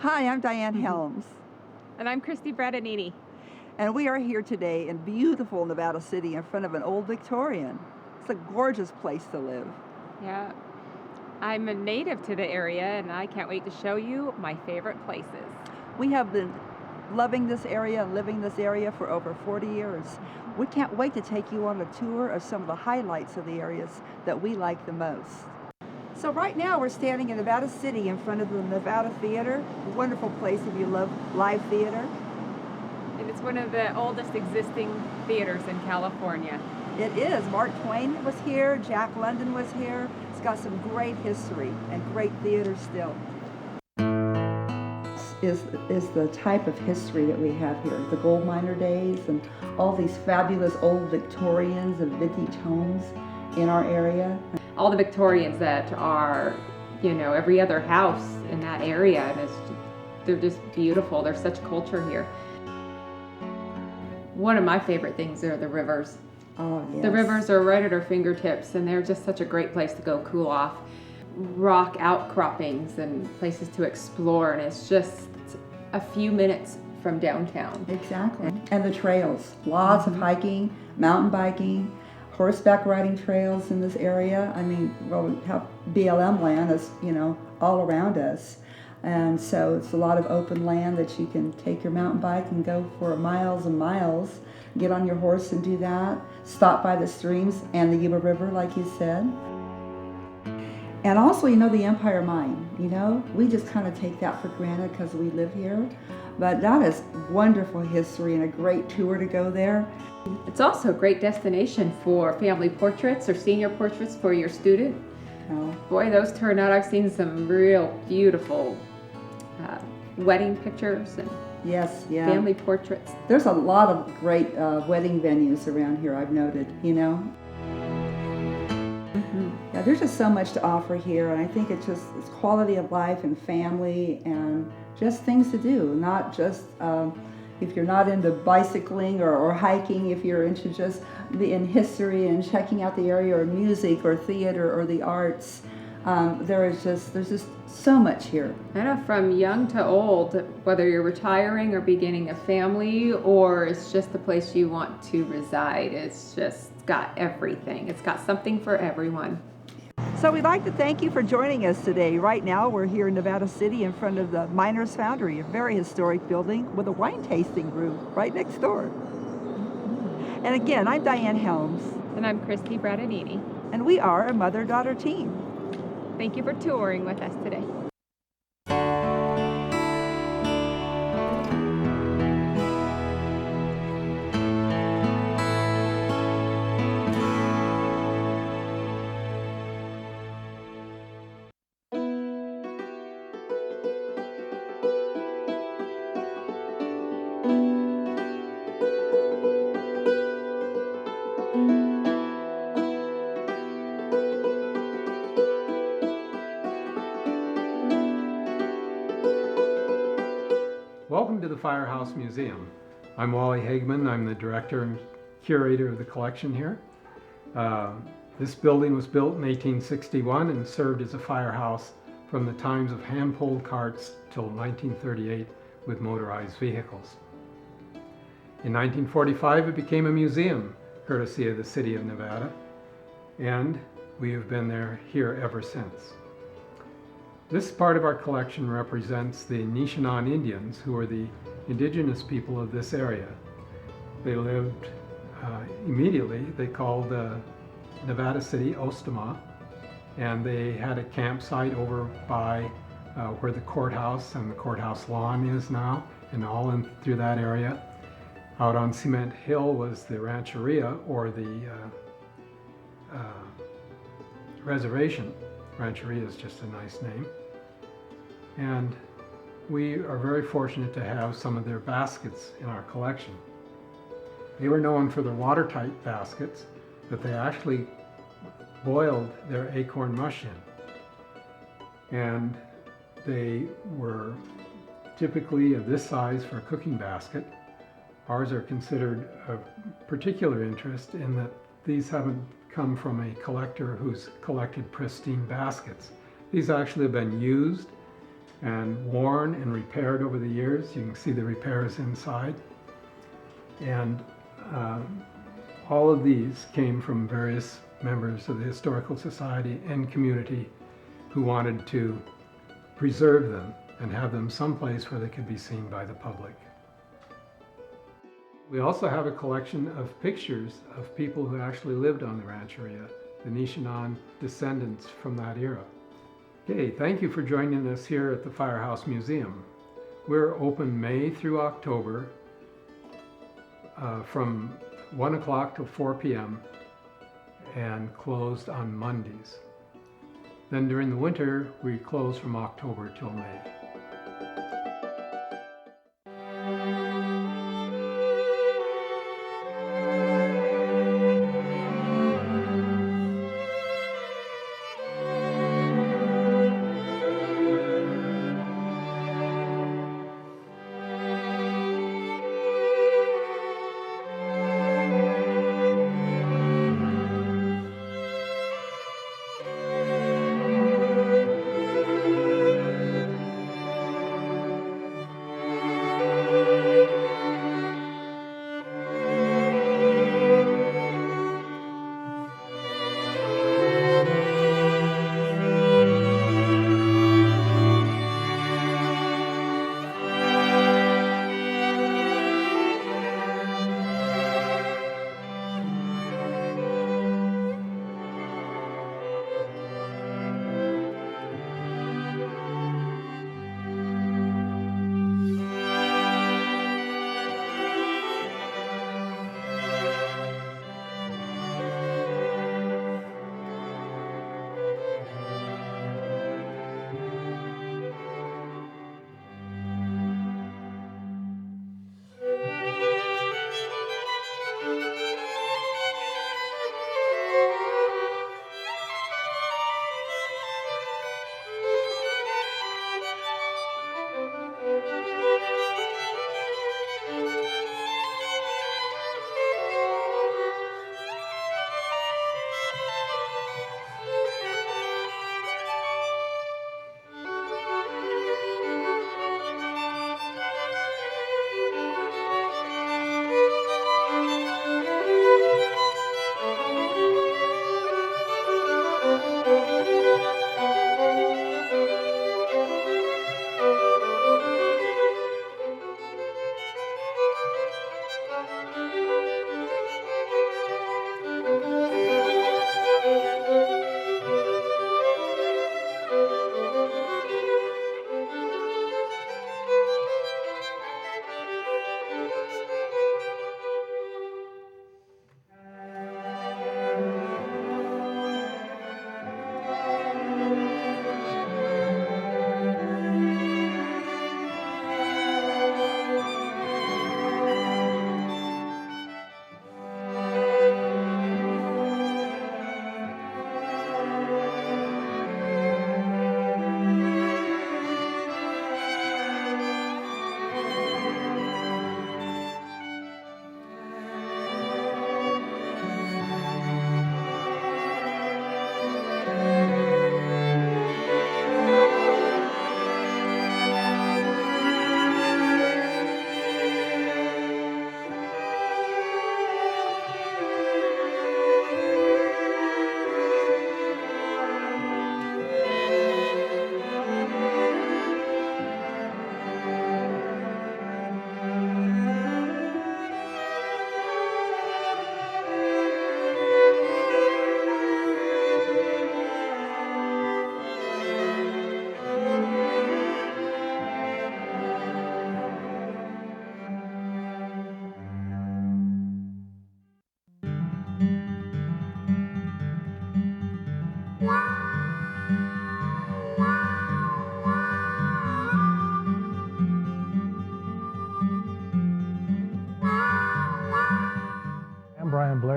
Hi, I'm Diane Helms, And I'm Christy Bradinini. and we are here today in beautiful Nevada City in front of an old Victorian. It's a gorgeous place to live. Yeah, I'm a native to the area and I can't wait to show you my favorite places. We have been loving this area and living this area for over 40 years. We can't wait to take you on a tour of some of the highlights of the areas that we like the most. So right now we're standing in Nevada City in front of the Nevada Theater, a wonderful place if you love live theater. And it's one of the oldest existing theaters in California. It is. Mark Twain was here, Jack London was here. It's got some great history and great theater still. Is the type of history that we have here, the gold miner days and all these fabulous old Victorians and vintage homes in our area. All the Victorians that are, every other house in that area, and they're just beautiful. There's such culture here. One of my favorite things are the rivers. Oh, yes. The rivers are right at our fingertips, and they're just such a great place to go cool off. Rock outcroppings and places to explore, and it's just a few minutes from downtown. Exactly. And the trails, lots of hiking, mountain biking, horseback riding trails in this area. I mean, well, we have BLM land is, all around us. And so it's a lot of open land that you can take your mountain bike and go for miles and miles, get on your horse and do that, stop by the streams and the Yuba River, like you said. And also, the Empire Mine, we just kind of take that for granted because we live here. But that is wonderful history and a great tour to go there. It's also a great destination for family portraits or senior portraits for your student. Oh. Boy, those turn out. I've seen some real beautiful wedding pictures and Yes, yeah. family portraits. There's a lot of great wedding venues around here, I've noted, Yeah, there's just so much to offer here, and I think it's quality of life and family and just things to do, not just if you're not into bicycling or hiking, if you're into just in history and checking out the area or music or theater or the arts. There's just so much here. I know, from young to old, whether you're retiring or beginning a family or it's just the place you want to reside, it's just got everything. It's got something for everyone. So we'd like to thank you for joining us today. Right now we're here in Nevada City in front of the Miners Foundry, a very historic building with a wine tasting room right next door. And again, I'm Diane Helms. And I'm Christy Bradinini. And we are a mother-daughter team. Thank you for touring with us today. Welcome to the Firehouse Museum. I'm Wally Hageman. I'm the director and curator of the collection here. This building was built in 1861 and served as a firehouse from the times of hand-pulled carts till 1938 with motorized vehicles. In 1945 it became a museum, courtesy of the city of Nevada, and we have been here ever since. This part of our collection represents the Nishinon Indians, who are the indigenous people of this area. They lived immediately, they called Nevada City Ostama, and they had a campsite over by where the courthouse and the courthouse lawn is now, and all in through that area. Out on Cement Hill was the rancheria, or the reservation. Rancheria is just a nice name. And we are very fortunate to have some of their baskets in our collection. They were known for their watertight baskets that they actually boiled their acorn mush in. And they were typically of this size for a cooking basket. Ours are considered of particular interest in that these haven't come from a collector who's collected pristine baskets. These actually have been used and worn and repaired over the years. You can see the repairs inside. And all of these came from various members of the Historical Society and community who wanted to preserve them and have them someplace where they could be seen by the public. We also have a collection of pictures of people who actually lived on the rancheria, the Nishinon descendants from that era. Okay, thank you for joining us here at the Firehouse Museum. We're open May through October from 1 o'clock till 4 p.m. and closed on Mondays. Then during the winter, we close from October till May.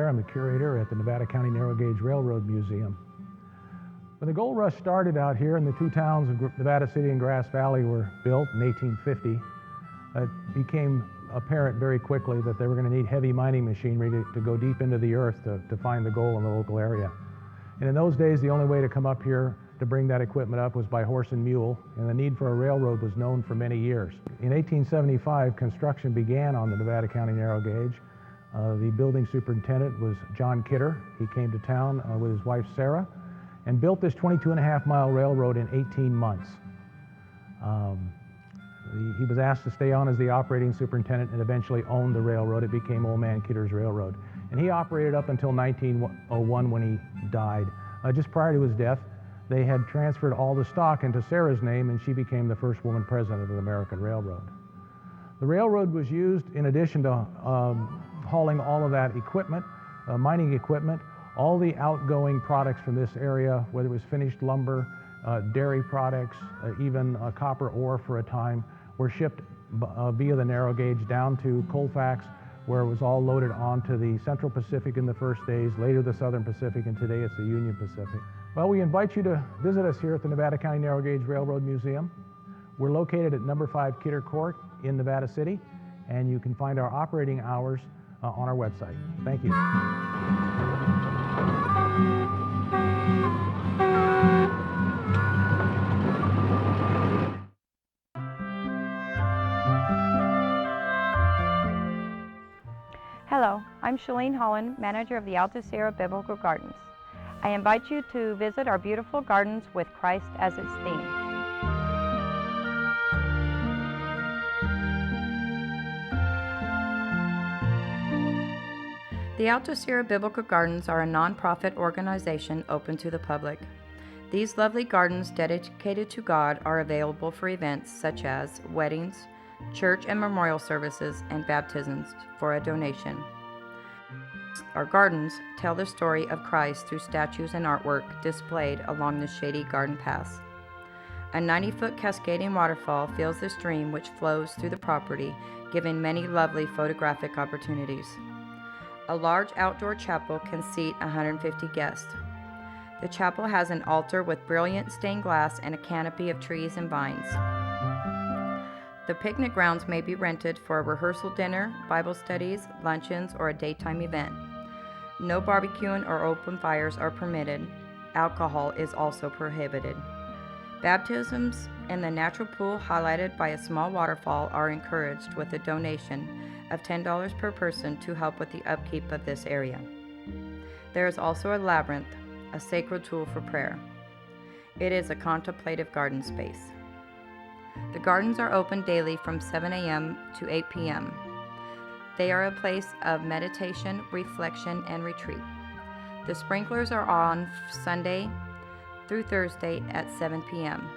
I'm the curator at the Nevada County Narrow Gauge Railroad Museum. When the gold rush started out here and the two towns of Nevada City and Grass Valley were built in 1850, it became apparent very quickly that they were going to need heavy mining machinery to go deep into the earth to find the gold in the local area. And in those days, the only way to come up here to bring that equipment up was by horse and mule, and the need for a railroad was known for many years. In 1875, construction began on the Nevada County narrow gauge. The building superintendent was John Kidder. He came to town with his wife Sarah and built this 22.5-mile railroad in 18 months. He was asked to stay on as the operating superintendent and eventually owned the railroad. It became Old Man Kidder's Railroad. And he operated up until 1901 when he died. Just prior to his death, they had transferred all the stock into Sarah's name, and she became the first woman president of the American Railroad. The railroad was used, in addition to hauling all of that equipment, mining equipment, all the outgoing products from this area, whether it was finished lumber, dairy products, even copper ore for a time, were shipped via the narrow gauge down to Colfax, where it was all loaded onto the Central Pacific in the first days, later the Southern Pacific, and today it's the Union Pacific. Well, we invite you to visit us here at the Nevada County Narrow Gauge Railroad Museum. We're located at number 5 Kidder Court in Nevada City, and you can find our operating hours on our website. Thank you. Hello, I'm Shalene Holland, manager of the Alto Sierra Biblical Gardens. I invite you to visit our beautiful gardens with Christ as its theme. The Alto Sierra Biblical Gardens are a nonprofit organization open to the public. These lovely gardens dedicated to God are available for events such as weddings, church and memorial services, and baptisms for a donation. Our gardens tell the story of Christ through statues and artwork displayed along the shady garden paths. A 90-foot cascading waterfall fills the stream which flows through the property, giving many lovely photographic opportunities. A large outdoor chapel can seat 150 guests. The chapel has an altar with brilliant stained glass and a canopy of trees and vines. The picnic grounds may be rented for a rehearsal dinner, Bible studies, luncheons, or a daytime event. No barbecuing or open fires are permitted. Alcohol is also prohibited. Baptisms in the natural pool, highlighted by a small waterfall, are encouraged with a donation of $10 per person to help with the upkeep of this area. There is also a labyrinth, a sacred tool for prayer. It is a contemplative garden space. The gardens are open daily from 7 a.m. to 8 p.m. They are a place of meditation, reflection, and retreat. The sprinklers are on Sunday through Thursday at 7 p.m.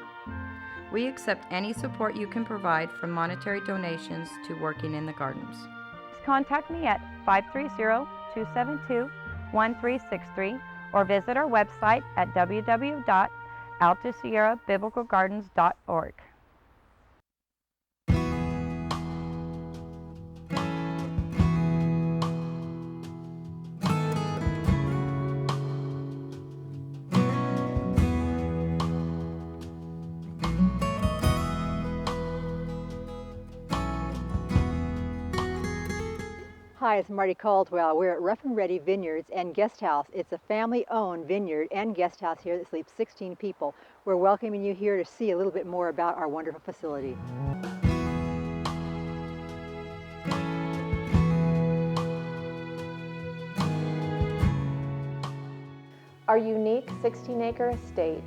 We accept any support you can provide, from monetary donations to working in the gardens. Contact me at 530-272-1363 or visit our website at www.altosierrabiblicalgardens.org. Hi, it's Marty Caldwell. We're at Rough and Ready Vineyards and Guest House. It's a family-owned vineyard and guest house here that sleeps 16 people. We're welcoming you here to see a little bit more about our wonderful facility. Our unique 16-acre estate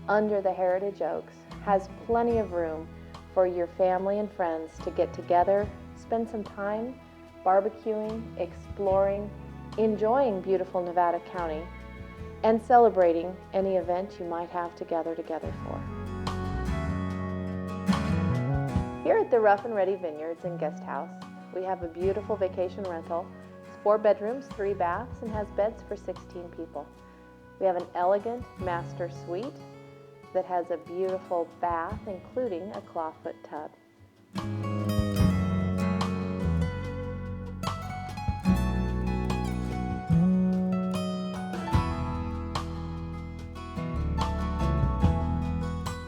under the Heritage Oaks has plenty of room for your family and friends to get together, spend some time barbecuing, exploring, enjoying beautiful Nevada County, and celebrating any event you might have to gather together for. Here at the Rough and Ready Vineyards and Guest House, we have a beautiful vacation rental. It's 4 bedrooms, 3 baths, and has beds for 16 people. We have an elegant master suite that has a beautiful bath, including a clawfoot tub.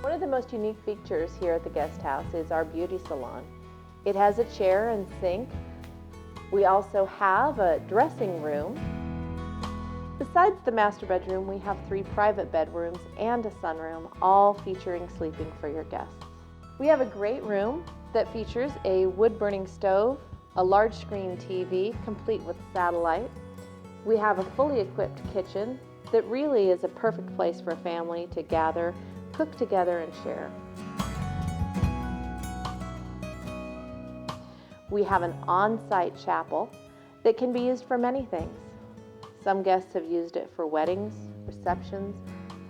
One of the most unique features here at the guest house is our beauty salon. It has a chair and sink. We also have a dressing room. Besides the master bedroom, we have 3 private bedrooms and a sunroom, all featuring sleeping for your guests. We have a great room that features a wood-burning stove, a large screen TV complete with satellite. We have a fully equipped kitchen that really is a perfect place for a family to gather, cook together, and share. We have an on-site chapel that can be used for many things. Some guests have used it for weddings, receptions,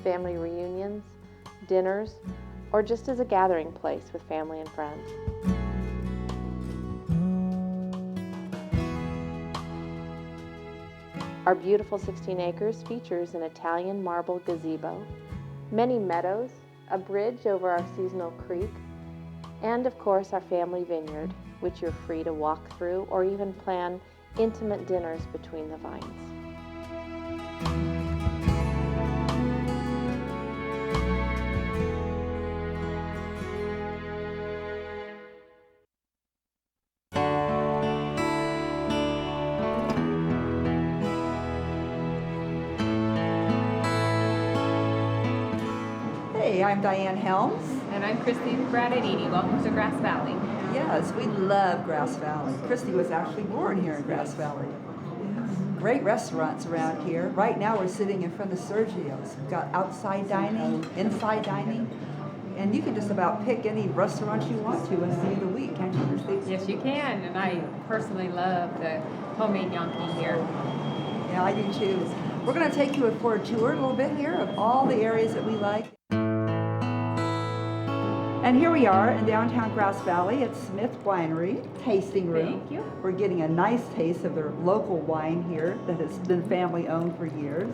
family reunions, dinners, or just as a gathering place with family and friends. Our beautiful 16 acres features an Italian marble gazebo, many meadows, a bridge over our seasonal creek, and of course our family vineyard, which you're free to walk through or even plan intimate dinners between the vines. Hey, I'm Diane Helms. And I'm Christy Bradadini. Welcome to Grass Valley. Yes, we love Grass Valley. Christy was actually born here in Grass Valley. Great restaurants around here. Right now we're sitting in front of Sergio's. We've got outside dining, inside dining, and you can just about pick any restaurant you want to any day of the week, can't you, Christy? Yes, you can. And I personally love the homemade gnocchi here. Yeah, I do too. We're going to take you for a tour a little bit here of all the areas that we like. And here we are in downtown Grass Valley at Smith Winery, tasting room. Thank you. We're getting a nice taste of their local wine here that has been family owned for years.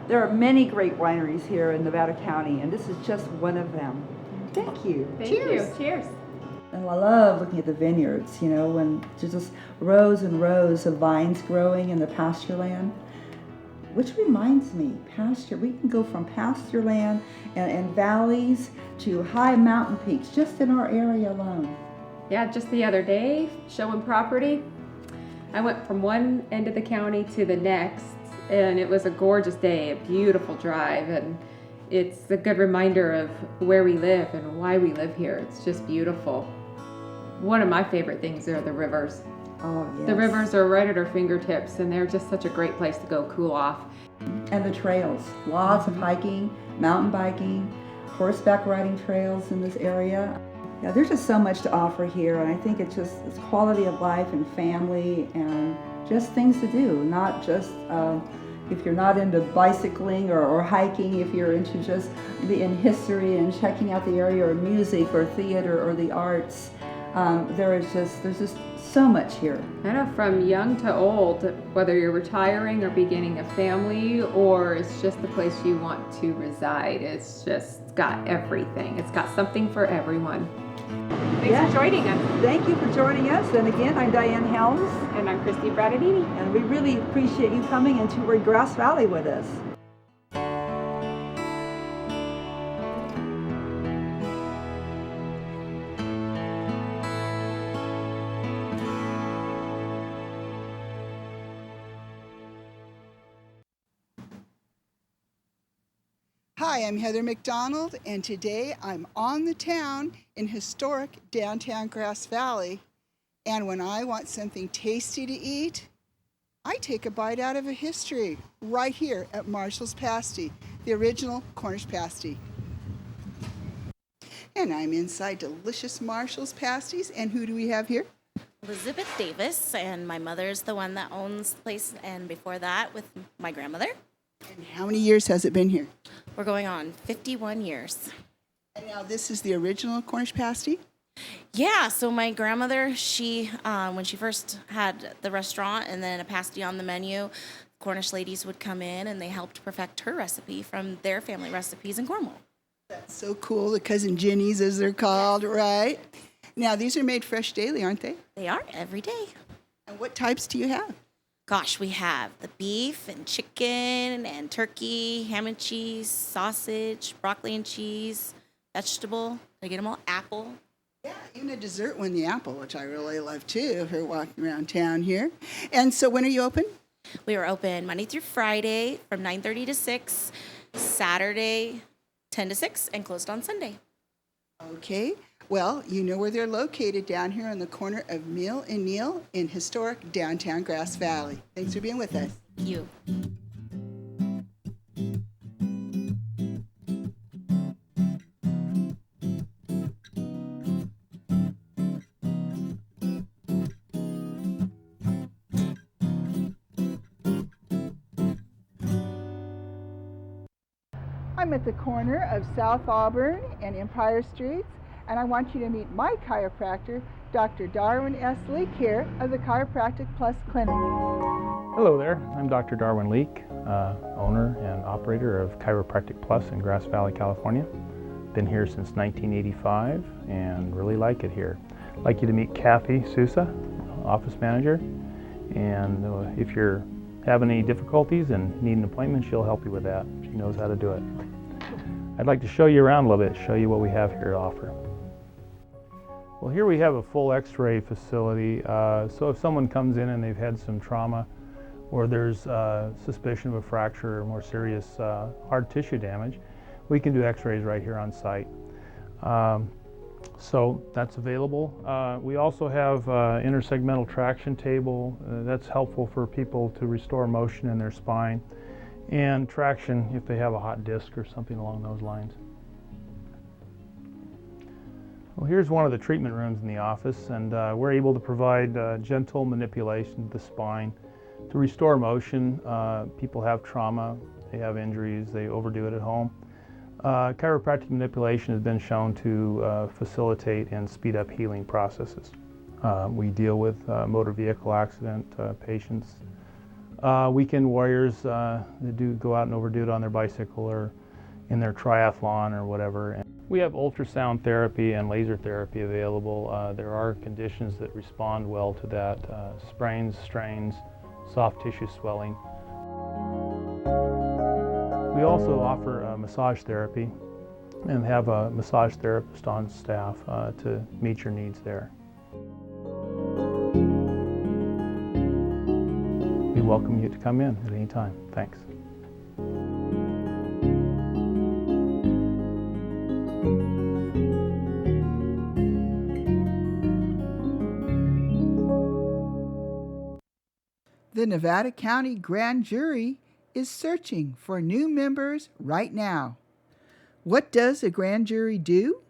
There are many great wineries here in Nevada County, and this is just one of them. Thank you. Thank Cheers. you. Cheers. And I love looking at the vineyards, you know, when there's just rows and rows of vines growing in the pasture land. Which reminds me, pasture, we can go from pasture land and valleys to high mountain peaks just in our area alone. Yeah, just the other day, showing property, I went from one end of the county to the next, and it was a gorgeous day, a beautiful drive, and it's a good reminder of where we live and why we live here. It's just beautiful. One of my favorite things are the rivers. Oh, yes. The rivers are right at our fingertips, and they're just such a great place to go cool off. And the trails, lots of hiking, mountain biking, horseback riding trails in this area. Yeah, there's just so much to offer here, and I think it's quality of life and family and just things to do, not just if you're not into bicycling or hiking, if you're into just in history and checking out the area or music or theater or the arts. There's just so much here. I know, from young to old, whether you're retiring or beginning a family, or it's just the place you want to reside, it's just got everything. It's got something for everyone. Thanks for joining us. Thank you for joining us. And again, I'm Diane Helms. And I'm Christy Bradadini. And we really appreciate you coming and touring Grass Valley with us. Hi, I'm Heather McDonald, and today I'm on the town in historic downtown Grass Valley. And when I want something tasty to eat, I take a bite out of a history right here at Marshall's Pasty, the original Cornish pasty. And I'm inside delicious Marshall's Pasties, and who do we have here? Elizabeth Davis, and my mother's the one that owns the place, and before that with my grandmother. And how many years has it been here? We're going on 51 years. And now this is the original Cornish pasty? Yeah, so my grandmother, she, when she first had the restaurant and then a pasty on the menu, Cornish ladies would come in and they helped perfect her recipe from their family recipes in Cornwall. That's so cool, the Cousin Ginnies as they're called, right? Now these are made fresh daily, aren't they? They are, every day. And what types do you have? Gosh, we have the beef and chicken and turkey, ham and cheese, sausage, broccoli and cheese, vegetable. Did I get them all? Apple. Yeah, even a dessert one, the apple, which I really love too, if you're walking around town here. And so when are you open? We are open Monday through Friday from 9:30 to 6, Saturday 10 to 6, and closed on Sunday. Okay, well, you know where they're located down here on the corner of Mill and Neal in historic downtown Grass Valley. Thanks for being with us. Thank you. I'm at the corner of South Auburn and Empire Streets, and I want you to meet my chiropractor, Dr. Darwin S. Leak here of the Chiropractic Plus Clinic. Hello there, I'm Dr. Darwin Leak, owner and operator of Chiropractic Plus in Grass Valley, California. Been here since 1985 and really like it here. I'd like you to meet Kathy Sousa, office manager, and if you're having any difficulties and need an appointment, she'll help you with that. She knows how to do it. I'd like to show you around a little bit, show you what we have here to offer. Well, here we have a full x-ray facility, so if someone comes in and they've had some trauma or there's suspicion of a fracture or more serious hard tissue damage, we can do x-rays right here on site. So that's available. We also have intersegmental traction table. That's helpful for people to restore motion in their spine, and traction if they have a hot disc or something along those lines. Well, here's one of the treatment rooms in the office, and we're able to provide gentle manipulation of the spine to restore motion. People have trauma, they have injuries, they overdo it at home. Chiropractic manipulation has been shown to facilitate and speed up healing processes. We deal with motor vehicle accident patients, weekend warriors that do go out and overdo it on their bicycle or in their triathlon or whatever. And we have ultrasound therapy and laser therapy available. There are conditions that respond well to that, sprains, strains, soft tissue swelling. We also offer massage therapy and have a massage therapist on staff to meet your needs there. We welcome you to come in at any time. Thanks. The Nevada County Grand Jury is searching for new members right now. What does a grand jury do?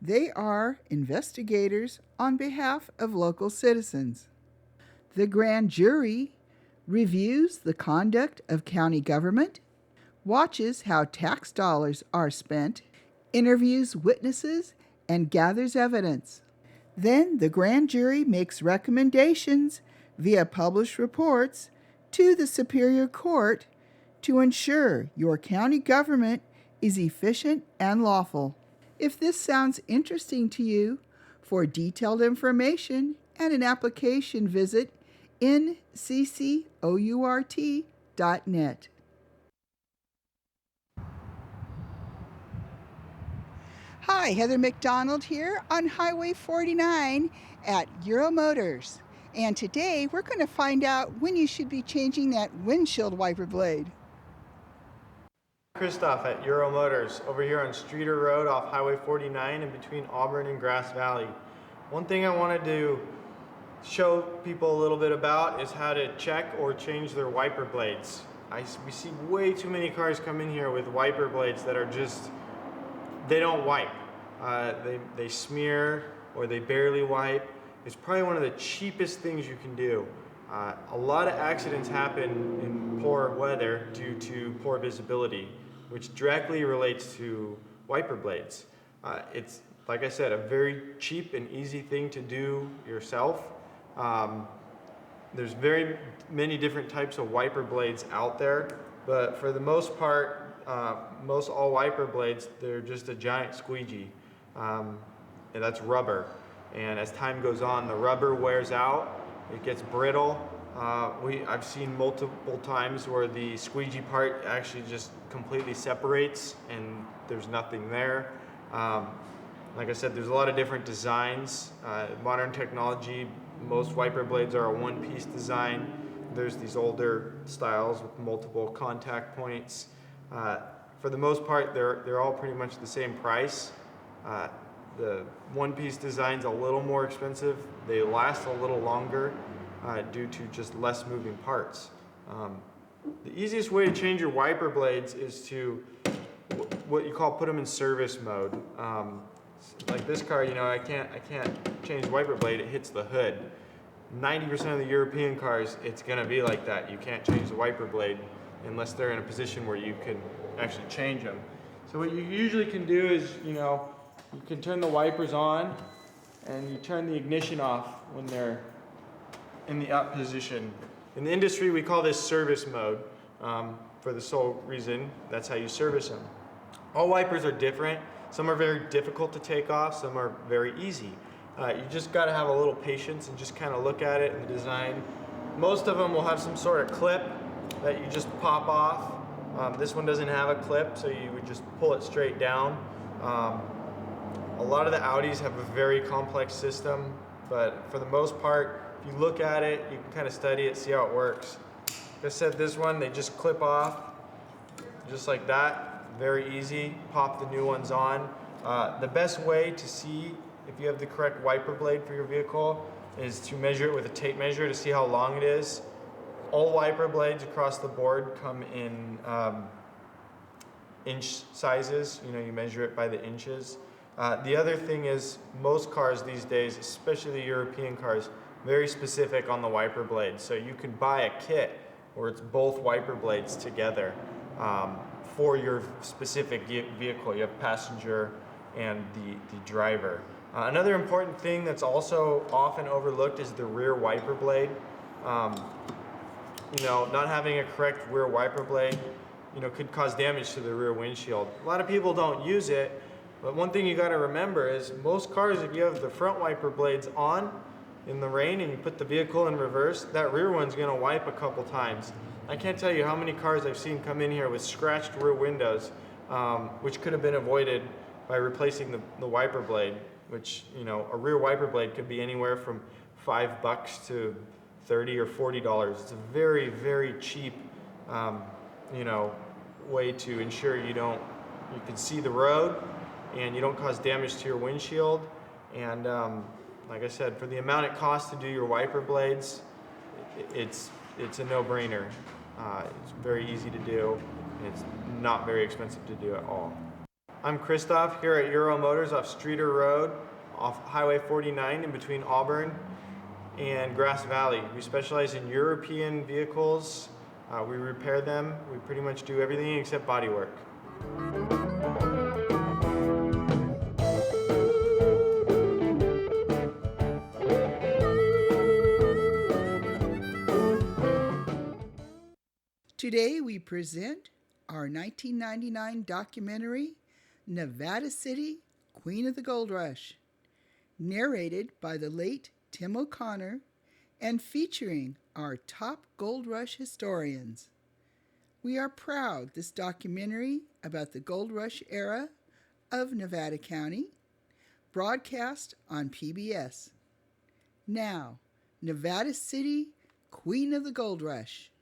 They are investigators on behalf of local citizens. The grand jury reviews the conduct of county government, watches how tax dollars are spent, interviews witnesses, and gathers evidence. Then the grand jury makes recommendations via published reports to the Superior Court to ensure your county government is efficient and lawful. If this sounds interesting to you, for detailed information and an application, visit nccourt.net. Hi, Heather McDonald here on Highway 49 at Euro Motors. And today we're going to find out when you should be changing that windshield wiper blade. Christoph at Euro Motors over here on Streeter Road off Highway 49 in between Auburn and Grass Valley. One thing I wanted to show people a little bit about is how to check or change their wiper blades. We see way too many cars come in here with wiper blades that are just, they don't wipe. They smear or they barely wipe. It's probably one of the cheapest things you can do. A lot of accidents happen in poor weather due to poor visibility, which directly relates to wiper blades. It's, like I said, a very cheap and easy thing to do yourself. There's very many different types of wiper blades out there, but for the most part, most all wiper blades, they're just a giant squeegee, and that's rubber. And as time goes on, the rubber wears out, it gets brittle. I've seen multiple times where the squeegee part actually just completely separates and there's nothing there. Like I said, there's a lot of different designs. Modern technology, most wiper blades are a one-piece design. there's these older styles with multiple contact points. For the most part, they're all pretty much the same price. The one-piece design's a little more expensive. They last a little longer due to just less moving parts. The easiest way to change your wiper blades is to what you call put them in service mode. Like this car, you know, I can't change the wiper blade, it hits the hood. 90% of the European cars, it's gonna be like that. You can't change the wiper blade unless they're in a position where you can actually change them. So what you usually can do is, you know, you can turn the wipers on and you turn the ignition off when they're in the up position. In the industry, we call this service mode for the sole reason that's how you service them. All wipers are different. Some are very difficult to take off, some are very easy. You just gotta have a little patience and just kind of look at it in the design. Most of them will have some sort of clip that you just pop off. This one doesn't have a clip, so you would just pull it straight down. A lot of the Audis have a very complex system, but for the most part, if you look at it, you can kind of study it, see how it works. Like I said, this one, they just clip off, just like that. Very easy, pop the new ones on. The best way to see if you have the correct wiper blade for your vehicle is to measure it with a tape measure to see how long it is. All wiper blades across the board come in inch sizes. You know, you measure it by the inches. The other thing is most cars these days, especially the European cars, very specific on the wiper blades. So you can buy a kit where it's both wiper blades together for your specific vehicle. You have passenger and the driver. Another important thing that's also often overlooked is the rear wiper blade. You know, not having a correct rear wiper blade, you know, could cause damage to the rear windshield. A lot of people don't use it, but one thing you got to remember is most cars, if you have the front wiper blades on in the rain and you put the vehicle in reverse, that rear one's going to wipe a couple times. I can't tell you how many cars I've seen come in here with scratched rear windows, which could have been avoided by replacing the wiper blade, which, you know, a rear wiper blade could be anywhere from $5 to $30 or $40. It's a very, very cheap, you know, way to ensure you can see the road and you don't cause damage to your windshield. And like I said, for the amount it costs to do your wiper blades, it's a no-brainer. It's very easy to do, and it's not very expensive to do at all. I'm Christoph here at Euro Motors off Streeter Road, off Highway 49 in between Auburn and Grass Valley. We specialize in European vehicles. We repair them. We pretty much do everything except body work. Today we present our 1999 documentary, Nevada City, Queen of the Gold Rush, narrated by the late Tim O'Connor and featuring our top gold rush historians. We are proud this documentary about the gold rush era of Nevada County, broadcast on PBS. Now, Nevada City, Queen of the Gold Rush.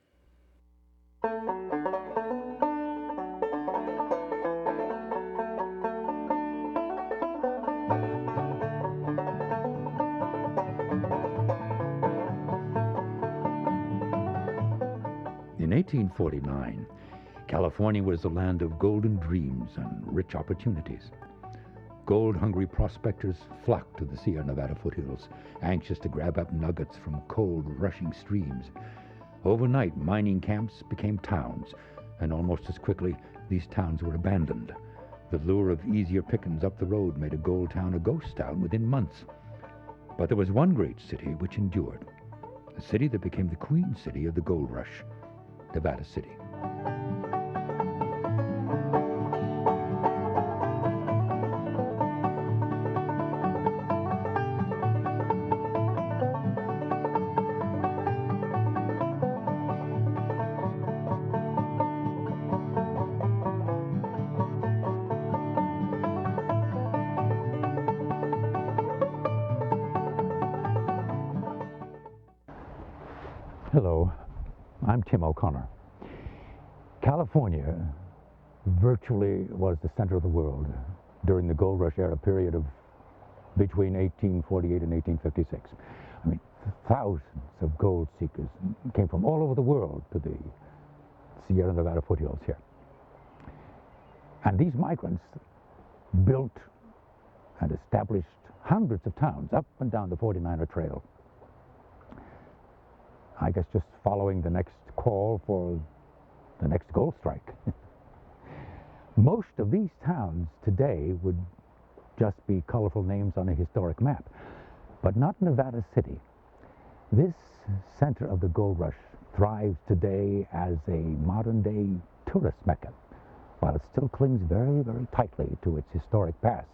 In 1849, California was the land of golden dreams and rich opportunities. Gold-hungry prospectors flocked to the Sierra Nevada foothills, anxious to grab up nuggets from cold, rushing streams. Overnight, mining camps became towns, and almost as quickly, these towns were abandoned. The lure of easier pickings up the road made a gold town a ghost town within months. But there was one great city which endured, a city that became the queen city of the gold rush, Nevada City. Hello, I'm Tim O'Connor. California virtually was the center of the world during the gold rush era period of between 1848 and 1856. I mean, thousands of gold seekers came from all over the world to the Sierra Nevada foothills here. And these migrants built and established hundreds of towns up and down the 49er Trail. I guess just following the next call for the next gold strike. Most of these towns today would just be colorful names on a historic map, but not Nevada City. This center of the gold rush thrives today as a modern-day tourist mecca, while it still clings very, very tightly to its historic past.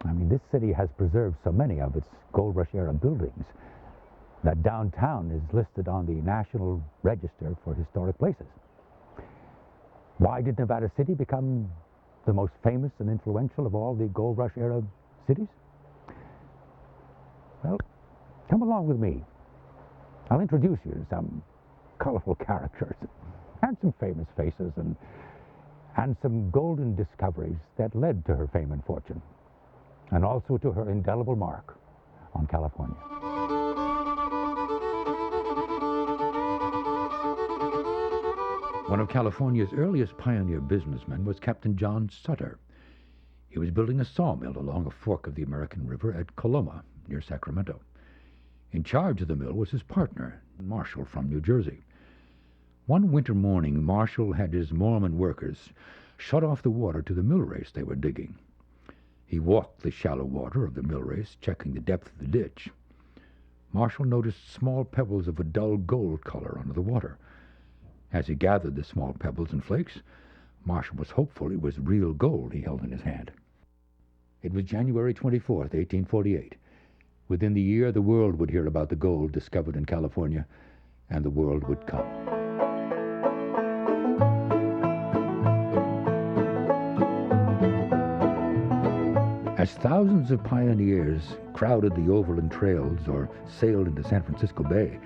I mean, this city has preserved so many of its gold rush era buildings that downtown is listed on the National Register for Historic Places. Why did Nevada City become the most famous and influential of all the gold rush era cities? Well, come along with me. I'll introduce you to some colorful characters and some famous faces and some golden discoveries that led to her fame and fortune, and also to her indelible mark on California. One of California's earliest pioneer businessmen was Captain John Sutter. He was building a sawmill along a fork of the American River at Coloma, near Sacramento. In charge of the mill was his partner, Marshall from New Jersey. One winter morning, Marshall had his Mormon workers shut off the water to the mill race they were digging. He walked the shallow water of the mill race, checking the depth of the ditch. Marshall noticed small pebbles of a dull gold color under the water. As he gathered the small pebbles and flakes, Marshall was hopeful it was real gold he held in his hand. It was January 24th, 1848. Within the year, the world would hear about the gold discovered in California, and the world would come. As thousands of pioneers crowded the overland trails or sailed into San Francisco Bay,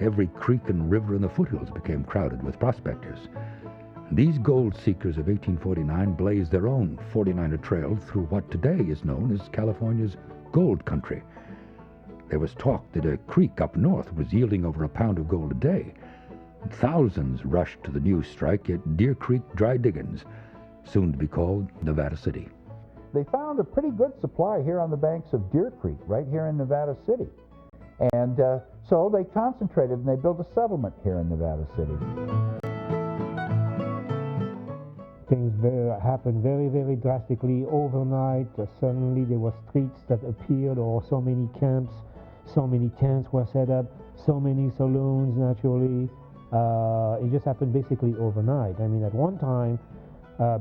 every creek and river in the foothills became crowded with prospectors. These gold seekers of 1849 blazed their own 49er trail through what today is known as California's gold country. There was talk that a creek up north was yielding over a pound of gold a day. Thousands rushed to the new strike at Deer Creek Dry Diggings, soon to be called Nevada City. They found a pretty good supply here on the banks of Deer Creek, right here in Nevada City. And so they concentrated and they built a settlement here in Nevada City. Things happened very, very drastically overnight. Suddenly there were streets that appeared, or so many camps, so many tents were set up, so many saloons naturally. It just happened basically overnight. I mean, at one time,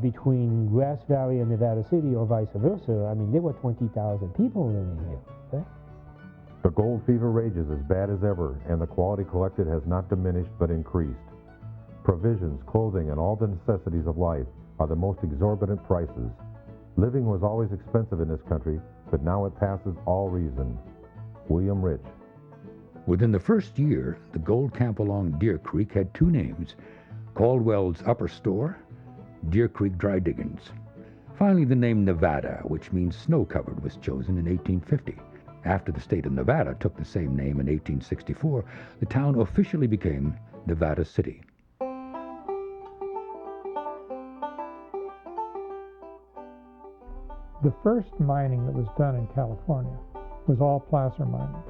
between Grass Valley and Nevada City, or vice versa, I mean, there were 20,000 people living here. Okay? The gold fever rages as bad as ever, and the quality collected has not diminished but increased. Provisions, clothing, and all the necessities of life are the most exorbitant prices. Living was always expensive in this country, but now it passes all reason. William Rich. Within the first year, the gold camp along Deer Creek had two names: Caldwell's Upper Store, Deer Creek Dry Diggings. Finally, the name Nevada, which means snow-covered, was chosen in 1850. After the state of Nevada took the same name in 1864, the town officially became Nevada City. The first mining that was done in California was all placer mining.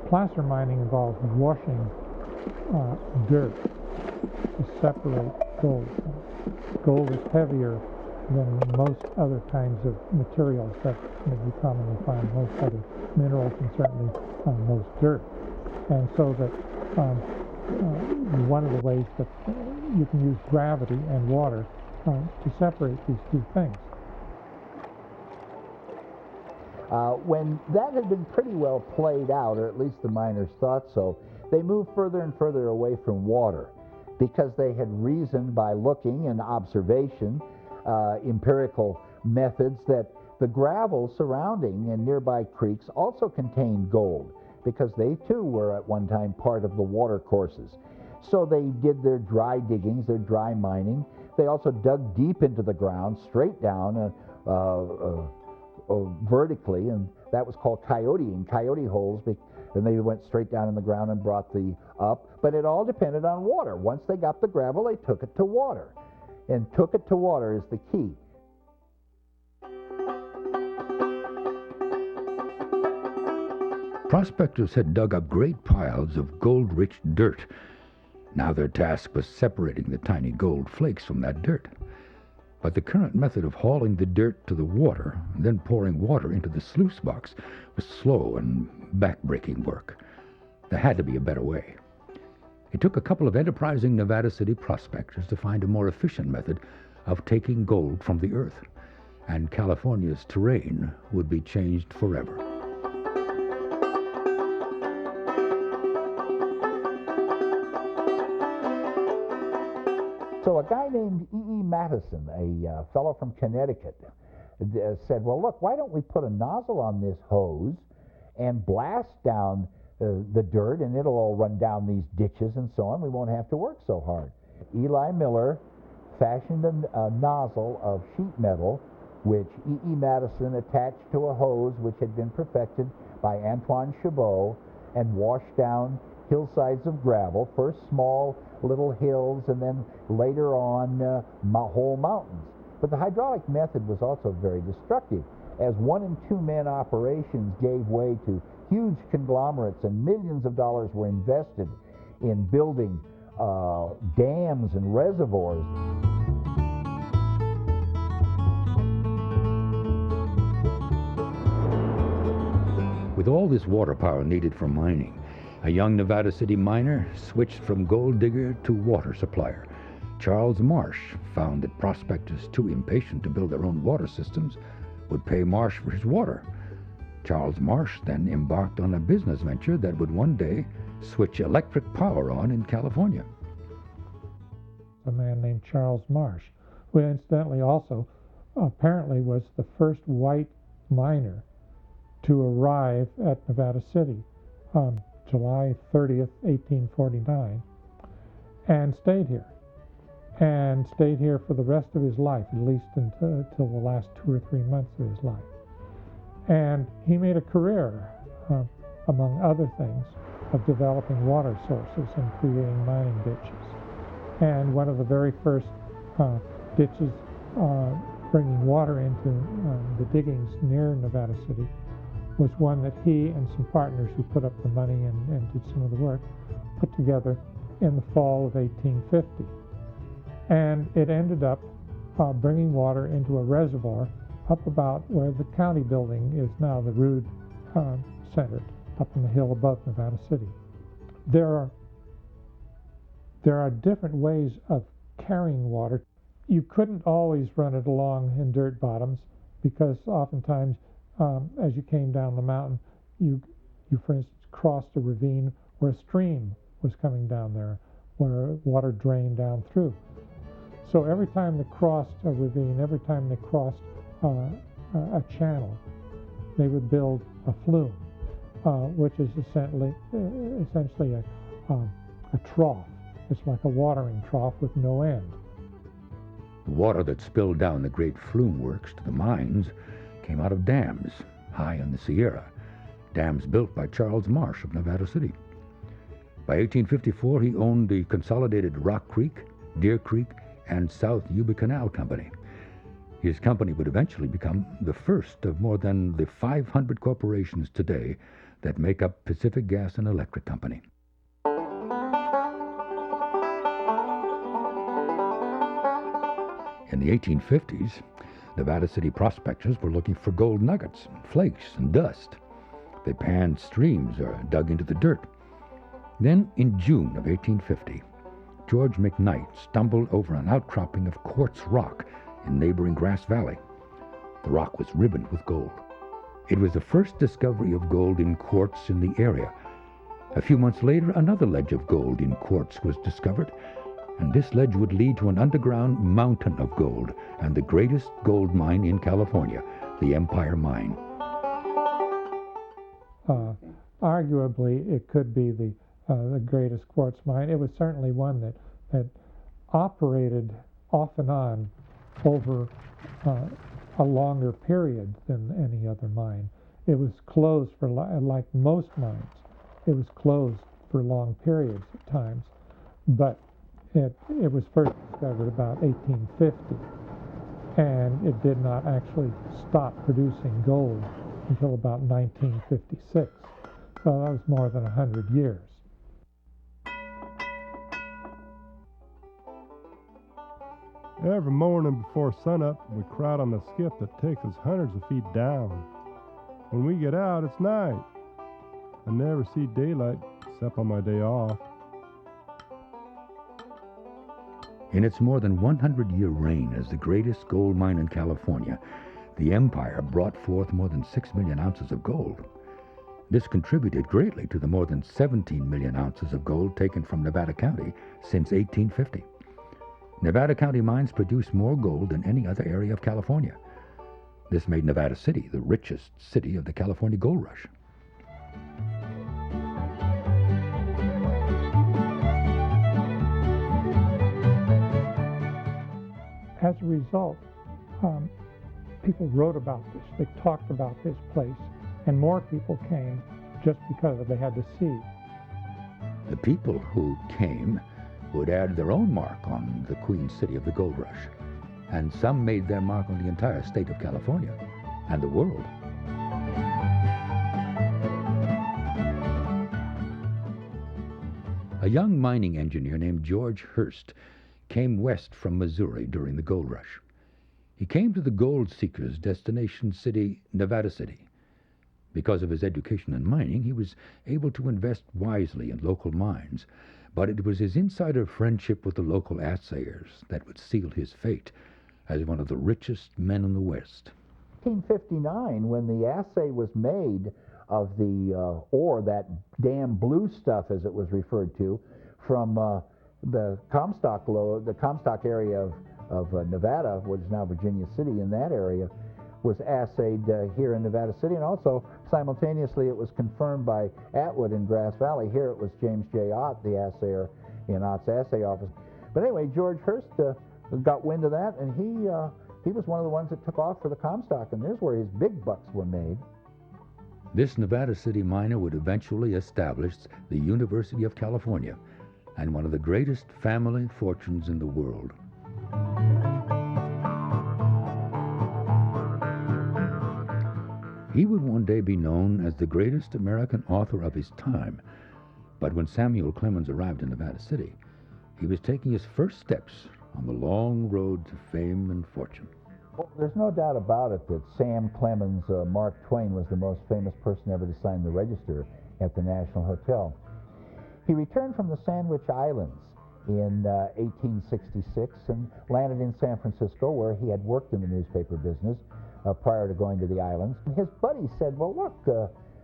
Placer mining involves washing dirt to separate gold. Gold is heavier than most other kinds of materials that you commonly find, most other minerals, and certainly most dirt. And so that one of the ways that you can use gravity and water to separate these two things. When that had been pretty well played out, or at least the miners thought so, they moved further and further away from water because they had reasoned by looking and observation, empirical methods, that the gravel surrounding and nearby creeks also contained gold. because they too were at one time part of the water courses. So they did their dry diggings, their dry mining. They also dug deep into the ground, straight down, vertically, and that was called coyote holes, and they went straight down in the ground and brought the up. But it all depended on water. Once they got the gravel, they took it to water. And took it to water is the key. Prospectors had dug up great piles of gold-rich dirt. Now their task was separating the tiny gold flakes from that dirt. But the current method of hauling the dirt to the water and then pouring water into the sluice box was slow and back-breaking work. There had to be a better way. It took a couple of enterprising Nevada City prospectors to find a more efficient method of taking gold from the earth, and California's terrain would be changed forever. So a guy named E.E. Madison, a fellow from Connecticut, said, well, look, why don't we put a nozzle on this hose and blast down the dirt, and it'll all run down these ditches and so on. We won't have to work so hard. Eli Miller fashioned a nozzle of sheet metal, which E.E. Madison attached to a hose which had been perfected by Antoine Chabot, and washed down hillsides of gravel, first small little hills, and then later on whole mountains. But the hydraulic method was also very destructive, as 1- and 2-man operations gave way to huge conglomerates, and millions of dollars were invested in building dams and reservoirs. With all this water power needed for mining, a young Nevada City miner switched from gold digger to water supplier. Charles Marsh found that prospectors too impatient to build their own water systems would pay Marsh for his water. Charles Marsh then embarked on a business venture that would one day switch electric power on in California. A man named Charles Marsh, who incidentally also apparently was the first white miner to arrive at Nevada City on July 30th, 1849, and stayed here. And stayed here for the rest of his life, at least until the last 2 or 3 months of his life. And he made a career, among other things, of developing water sources and creating mining ditches. And one of the very first ditches bringing water into the diggings near Nevada City was one that he and some partners who put up the money and did some of the work put together in the fall of 1850. And it ended up bringing water into a reservoir up about where the county building is now, the Rood Center, up on the hill above Nevada City. There are different ways of carrying water. You couldn't always run it along in dirt bottoms, because oftentimes as you came down the mountain, you for instance crossed a ravine where a stream was coming down there, where water drained down through. So every time they crossed a ravine, every time they crossed a channel, they would build a flume, which is essentially a trough. It's like a watering trough with no end. The water that spilled down the great flume works to the mines came out of dams high in the Sierra, dams built by Charles Marsh of Nevada City. By 1854, he owned the consolidated Rock Creek, Deer Creek, and South Yuba Canal Company. His company would eventually become the first of more than the 500 corporations today that make up Pacific Gas and Electric Company. In the 1850s, Nevada City prospectors were looking for gold nuggets, flakes, and dust. They panned streams or dug into the dirt. Then, in June of 1850, George McKnight stumbled over an outcropping of quartz rock in neighboring Grass Valley. The rock was ribboned with gold. It was the first discovery of gold in quartz in the area. A few months later, another ledge of gold in quartz was discovered, and this ledge would lead to an underground mountain of gold and the greatest gold mine in California, the Empire Mine. arguably it could be the greatest quartz mine. It was certainly one that operated off and on over a longer period than any other mine. It was closed for, like most mines, it was closed for long periods at times, but it was first discovered about 1850, and it did not actually stop producing gold until about 1956. So that was more than 100 years. Every morning before sunup, we crowd on the skiff that takes us hundreds of feet down. When we get out, it's night. I never see daylight except on my day off. In its more than 100-year reign as the greatest gold mine in California, the Empire brought forth more than 6 million ounces of gold. This contributed greatly to the more than 17 million ounces of gold taken from Nevada County since 1850. Nevada County mines produce more gold than any other area of California. This made Nevada City the richest city of the California Gold Rush. As a result, people wrote about this, they talked about this place, and more people came just because they had to see. The people who came would add their own mark on the Queen City of the Gold Rush, and some made their mark on the entire state of California and the world. A young mining engineer named George Hurst came west from Missouri during the gold rush. He came to the gold seekers' destination city, Nevada City. Because of his education in mining, he was able to invest wisely in local mines, but it was his insider friendship with the local assayers that would seal his fate as one of the richest men in the West. 1859, when the assay was made of the ore, that damn blue stuff as it was referred to, from the Comstock area of Nevada, which is now Virginia City, in that area, was assayed here in Nevada City, and also simultaneously it was confirmed by Atwood in Grass Valley. Here it was James J. Ott, the assayer in Ott's assay office. But anyway, George Hurst got wind of that, and he was one of the ones that took off for the Comstock, and there's where his big bucks were made. This Nevada City miner would eventually establish the University of California and one of the greatest family fortunes in the world. He would one day be known as the greatest American author of his time, but when Samuel Clemens arrived in Nevada City, he was taking his first steps on the long road to fame and fortune. Well, there's no doubt about it that Sam Clemens, Mark Twain, was the most famous person ever to sign the register at the National Hotel. He returned from the Sandwich Islands in 1866 and landed in San Francisco, where he had worked in the newspaper business prior to going to the islands. And his buddy said, "Well, look,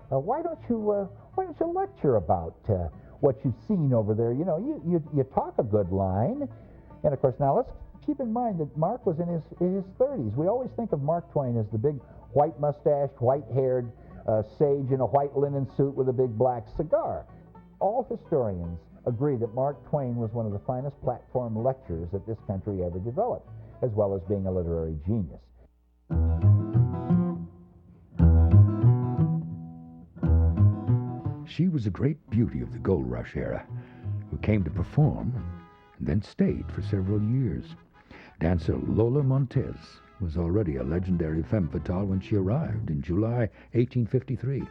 why don't you lecture about what you've seen over there? You know, you talk a good line." And of course, now let's keep in mind that Mark was in his 30s. We always think of Mark Twain as the big white-mustached, white-haired sage in a white linen suit with a big black cigar. All historians agree that Mark Twain was one of the finest platform lecturers that this country ever developed, as well as being a literary genius. She was a great beauty of the gold rush era, who came to perform and then stayed for several years. Dancer Lola Montez was already a legendary femme fatale when she arrived in July 1853.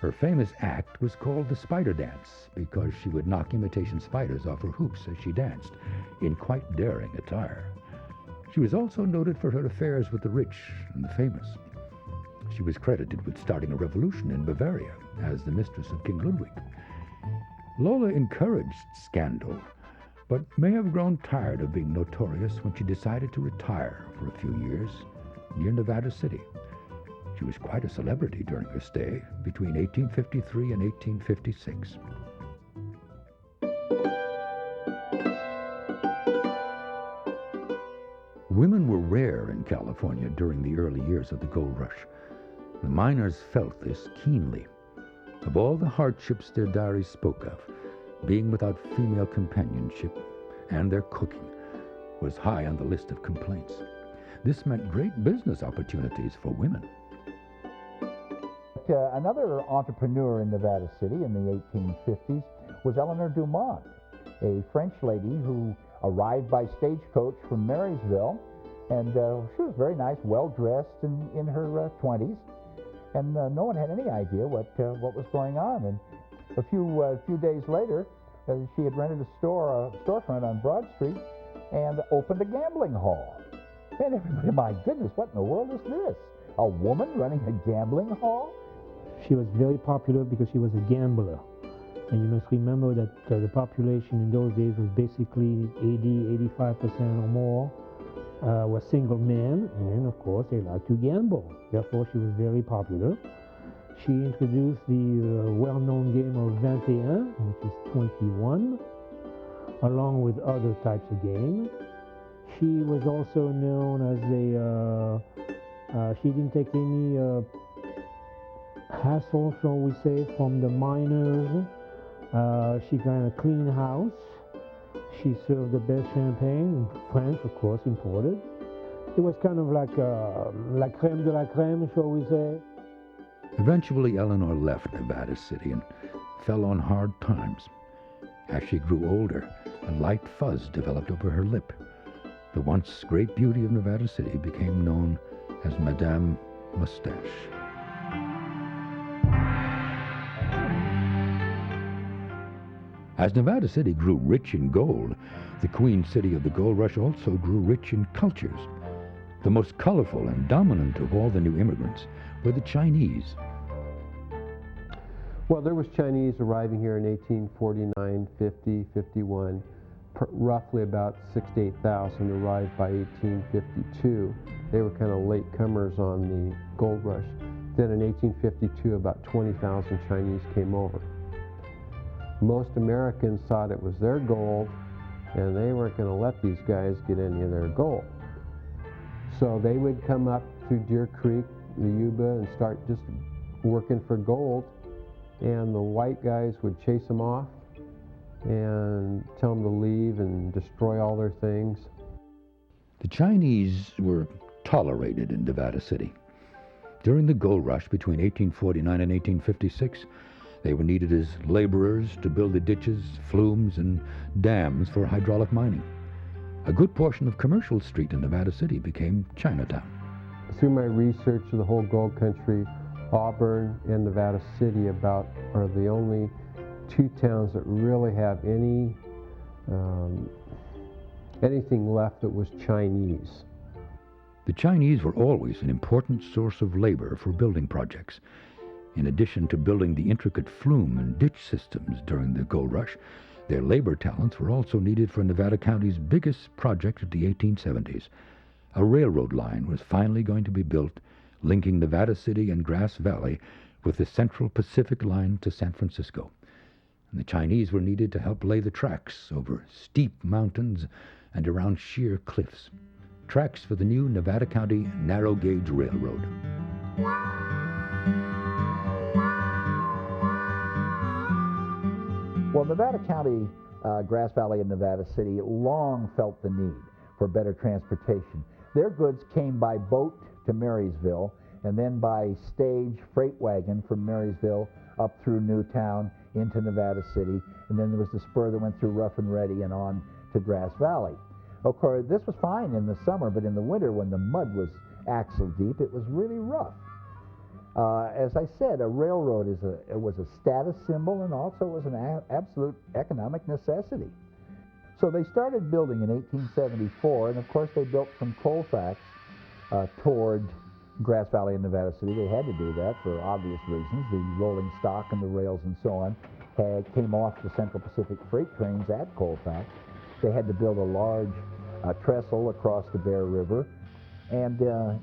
Her famous act was called the Spider Dance because she would knock imitation spiders off her hoops as she danced in quite daring attire. She was also noted for her affairs with the rich and the famous. She was credited with starting a revolution in Bavaria as the mistress of King Ludwig. Lola encouraged scandal, but may have grown tired of being notorious when she decided to retire for a few years near Nevada City. She was quite a celebrity during her stay between 1853 and 1856. Women were rare in California during the early years of the gold rush. The miners felt this keenly. Of all the hardships their diaries spoke of, being without female companionship and their cooking was high on the list of complaints. This meant great business opportunities for women. Another entrepreneur in Nevada City in the 1850s was Eleanor Dumont, a French lady who arrived by stagecoach from Marysville, and she was very nice, well-dressed in her 20s, and no one had any idea what was going on. And a few days later, she had rented a storefront on Broad Street and opened a gambling hall. And everybody, my goodness, what in the world is this? A woman running a gambling hall? She was very popular because she was a gambler. And you must remember that the population in those days was basically 85% or more were single men, and of course they liked to gamble. Therefore, she was very popular. She introduced the well-known game of 21, which is 21, along with other types of games. She was also known as she didn't take any hassle, shall we say, from the miners. She kind of cleaned house. She served the best champagne, France, of course, imported. It was kind of like la crème de la crème, shall we say. Eventually, Eleanor left Nevada City and fell on hard times. As she grew older, a light fuzz developed over her lip. The once great beauty of Nevada City became known as Madame Mustache. As Nevada City grew rich in gold, the Queen City of the Gold Rush also grew rich in cultures. The most colorful and dominant of all the new immigrants were the Chinese. Well, there was Chinese arriving here in 1849, 50, 51. Roughly about 6,000 to 8,000 arrived by 1852. They were kind of late comers on the gold rush. Then in 1852, about 20,000 Chinese came over. Most Americans thought it was their gold, and they weren't going to let these guys get any of their gold. So they would come up through Deer Creek, the Yuba, and start just working for gold, and the white guys would chase them off and tell them to leave and destroy all their things. The Chinese were tolerated in Nevada City. During the gold rush between 1849 and 1856, they were needed as laborers to build the ditches, flumes, and dams for hydraulic mining. A good portion of Commercial Street in Nevada City became Chinatown. Through my research of the whole gold country, Auburn and Nevada City are the only two towns that really have anything left that was Chinese. The Chinese were always an important source of labor for building projects. In addition to building the intricate flume and ditch systems during the gold rush, their labor talents were also needed for Nevada County's biggest project of the 1870s. A railroad line was finally going to be built, linking Nevada City and Grass Valley with the Central Pacific Line to San Francisco. And the Chinese were needed to help lay the tracks over steep mountains and around sheer cliffs. Tracks for the new Nevada County Narrow Gauge Railroad. Well, Nevada County, Grass Valley, and Nevada City long felt the need for better transportation. Their goods came by boat to Marysville, and then by stage freight wagon from Marysville up through Newtown into Nevada City, and then there was the spur that went through Rough and Ready and on to Grass Valley. Of course, this was fine in the summer, but in the winter, when the mud was axle deep, it was really rough. As I said, a railroad was a status symbol, and also was an absolute economic necessity. So they started building in 1874, and of course they built from Colfax toward Grass Valley and Nevada City. They had to do that for obvious reasons. The rolling stock and the rails and so on came off the Central Pacific freight trains at Colfax. They had to build a large trestle across the Bear River. And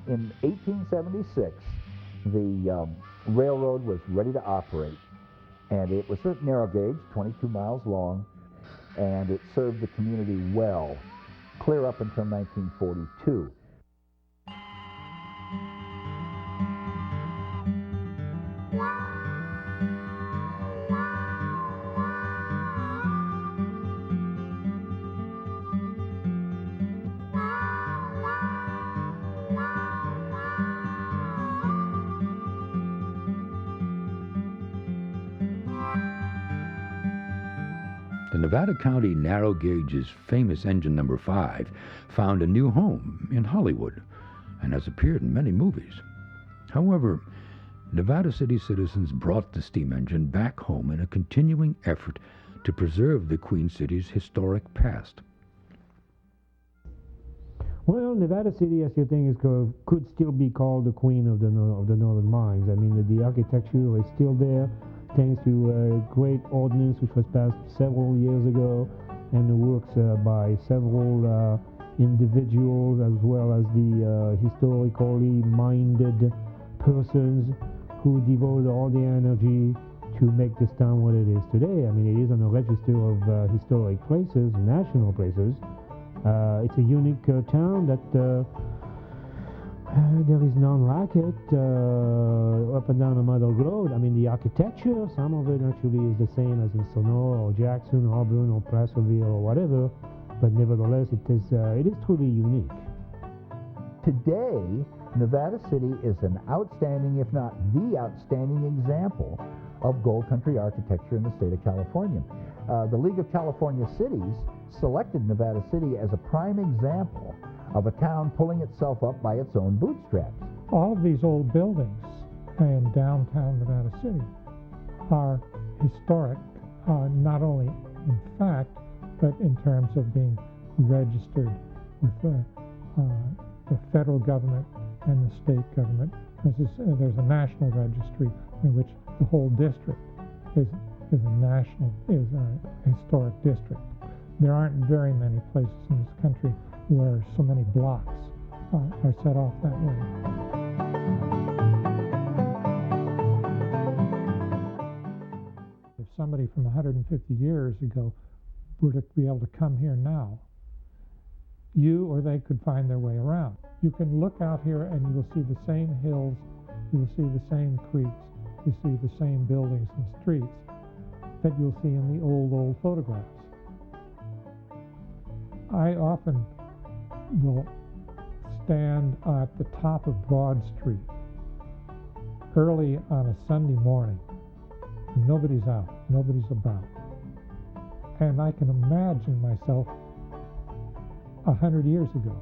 in 1876, the railroad was ready to operate. And it was narrow gauge, 22 miles long, and it served the community well, clear up until 1942. the Nevada County Narrow Gauge's famous engine number 5 found a new home in Hollywood and has appeared in many movies. However, Nevada City citizens brought the steam engine back home in a continuing effort to preserve the Queen City's historic past. Well, Nevada City, as you think, could still be called the queen of the northern mines. I mean, the architecture is still there, thanks to a great ordinance which was passed several years ago, and the works by several individuals as well as the historically minded persons who devoted all their energy to make this town what it is today. I mean, it is on a register of historic places, national places. It's a unique town that there is none like it up and down the Mother Road. I mean, the architecture, some of it actually is the same as in Sonora or Jackson, Auburn or Placerville or whatever, but nevertheless it is truly unique. Today, Nevada City is an outstanding, if not the outstanding example of Gold Country architecture in the state of California. The League of California Cities selected Nevada City as a prime example of a town pulling itself up by its own bootstraps. All of these old buildings in downtown Nevada City are historic, not only in fact, but in terms of being registered with the federal government and the state government. There's a national registry in which the whole district is a historic district. There aren't very many places in this country where so many blocks are set off that way. If somebody from 150 years ago were to be able to come here now, you or they could find their way around. You can look out here and you will see the same hills, you will see the same creeks, you see the same buildings and streets that you'll see in the old photographs. I often will stand at the top of Broad Street early on a Sunday morning. Nobody's out, nobody's about. And I can imagine myself 100 years ago,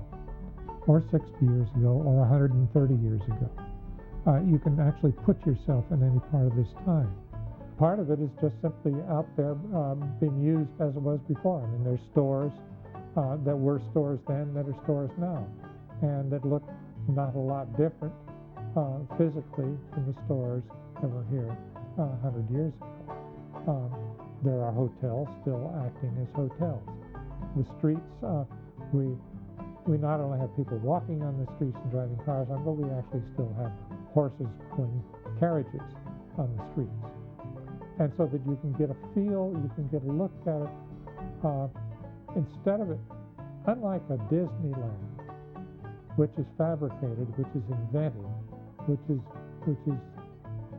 or 60 years ago, or 130 years ago. You can actually put yourself in any part of this time. Part of it is just simply out there being used as it was before. I mean, there's stores that were stores then that are stores now, and that look not a lot different physically from the stores that were here 100 years ago. There are hotels still acting as hotels. The streets, we not only have people walking on the streets and driving cars on, but we actually still have horses pulling carriages on the streets. And so that you can get a feel, you can get a look at it, instead of it, unlike a Disneyland, which is fabricated, which is invented, which is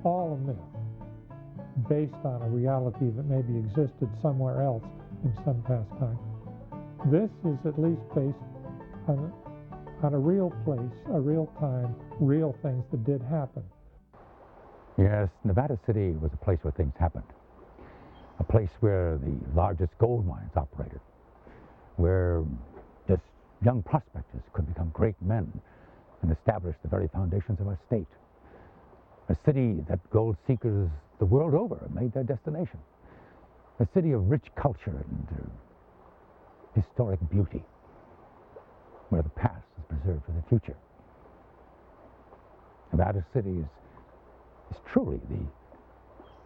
all a myth, based on a reality that maybe existed somewhere else in some past time. This is at least based on a real place, a real time, real things that did happen. Yes, Nevada City was a place where things happened. A place where the largest gold mines operated, where just young prospectors could become great men and establish the very foundations of our state. A city that gold seekers the world over made their destination. A city of rich culture and historic beauty, where the past is preserved for the future. Nevada City is truly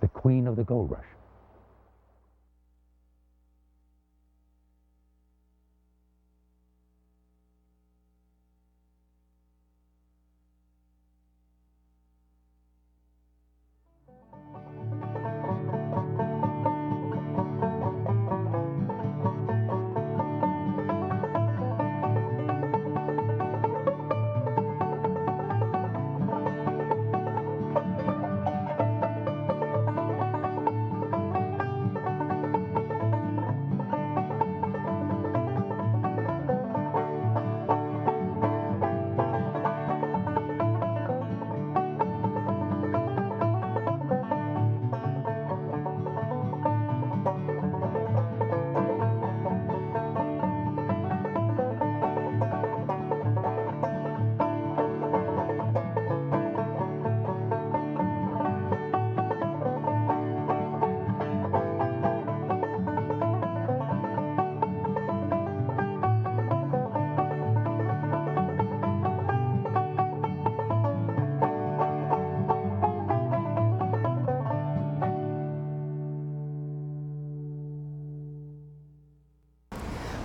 the queen of the gold rush.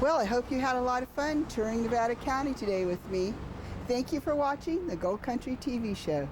Well, I hope you had a lot of fun touring Nevada County today with me. Thank you for watching the Gold Country TV show.